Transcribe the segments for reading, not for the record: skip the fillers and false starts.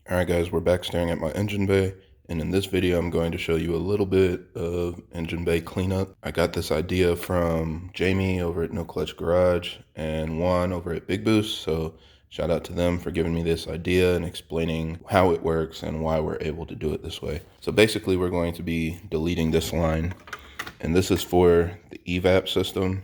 Alright guys, we're back staring at my engine bay, and in this video I'm going to show you a little bit of engine bay cleanup. I got this idea from Jamie over at No Clutch Garage and Juan over at Big Boost, so shout out to them for giving me this idea and explaining how it works and why we're able to do it this way. So basically we're going to be deleting this line, and this is for the EVAP system.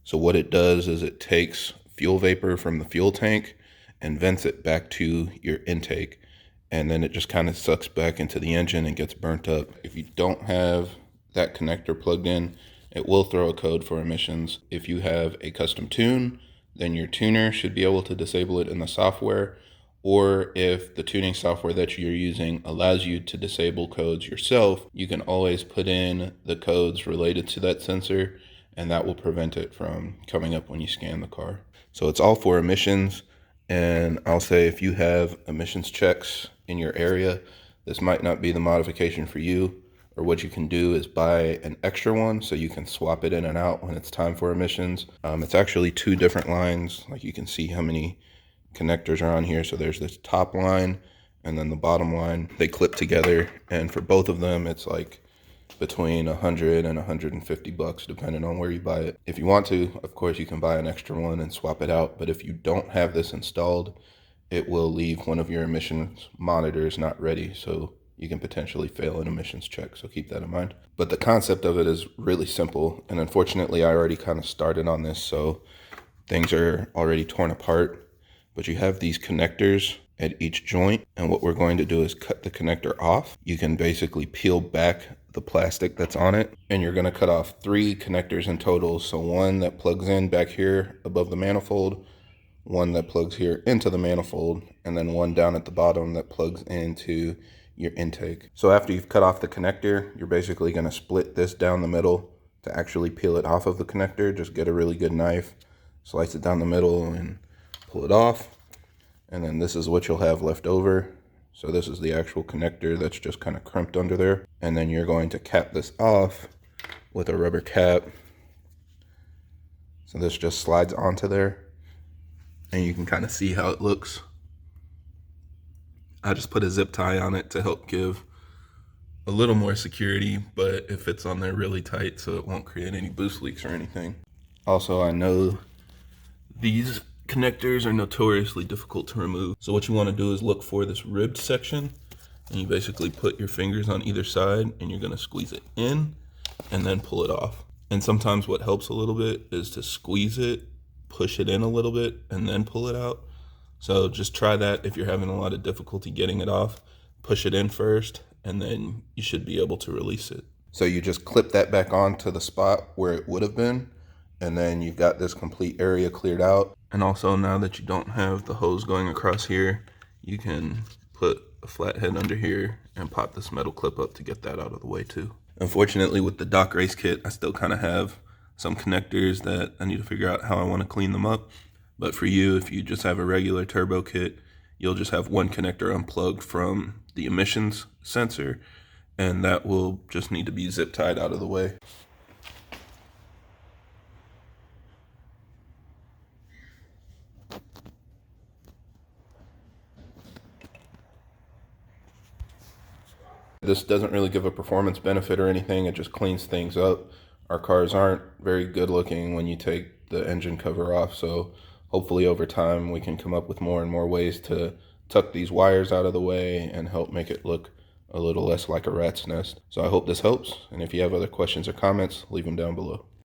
So what it does is it takes fuel vapor from the fuel tank and vents it back to your intake. And then it just kind of sucks back into the engine and gets burnt up. If you don't have that connector plugged in, it will throw a code for emissions. If you have a custom tune, then your tuner should be able to disable it in the software. Or if the tuning software that you're using allows you to disable codes yourself, you can always put in the codes related to that sensor, and that will prevent it from coming up when you scan the car. So it's all for emissions. And I'll say if you have emissions checks in your area, this might not be the modification for you, or what you can do is buy an extra one so you can swap it in and out when it's time for emissions. It's actually two different lines. Like you can see how many connectors are on here. So there's this top line and then the bottom line. They clip together, and for both of them it's like between 100 and 150 bucks depending on where you buy it. If you want to, of course, you can buy an extra one and swap it out, but if you don't have this installed, it will leave one of your emissions monitors not ready, so you can potentially fail an emissions check, so keep that in mind. But the concept of it is really simple, and unfortunately I already kind of started on this, so things are already torn apart. But you have these connectors at each joint, and what we're going to do is cut the connector off. You can basically peel back the plastic that's on it, and you're going to cut off 3 connectors in total. So one that plugs in back here above the manifold, one that plugs here into the manifold, and then one down at the bottom that plugs into your intake. So after you've cut off the connector, you're basically going to split this down the middle to actually peel it off of the connector. Just get a really good knife, slice it down the middle and pull it off. And then this is what you'll have left over. So this is the actual connector that's just kind of crimped under there. And then you're going to cap this off with a rubber cap. So this just slides onto there, and you can kind of see how it looks. I just put a zip tie on it to help give a little more security, but it fits on there really tight so it won't create any boost leaks or anything. Also, I know these connectors are notoriously difficult to remove. So what you want to do is look for this ribbed section, and you basically put your fingers on either side and you're going to squeeze it in and then pull it off. And sometimes what helps a little bit is to squeeze it, push it in a little bit, and then pull it out. So just try that if you're having a lot of difficulty getting it off. Push it in first, and then you should be able to release it. So you just clip that back onto the spot where it would have been, and then you've got this complete area cleared out. And also, now that you don't have the hose going across here, you can put a flathead under here and pop this metal clip up to get that out of the way too. Unfortunately, with the DOCRace kit, I still kind of have some connectors that I need to figure out how I want to clean them up. But for you, if you just have a regular turbo kit, you'll just have one connector unplugged from the emissions sensor, and that will just need to be zip tied out of the way. This doesn't really give a performance benefit or anything, it just cleans things up. Our cars aren't very good looking when you take the engine cover off, so hopefully over time we can come up with more and more ways to tuck these wires out of the way and help make it look a little less like a rat's nest. So I hope this helps, and if you have other questions or comments, leave them down below.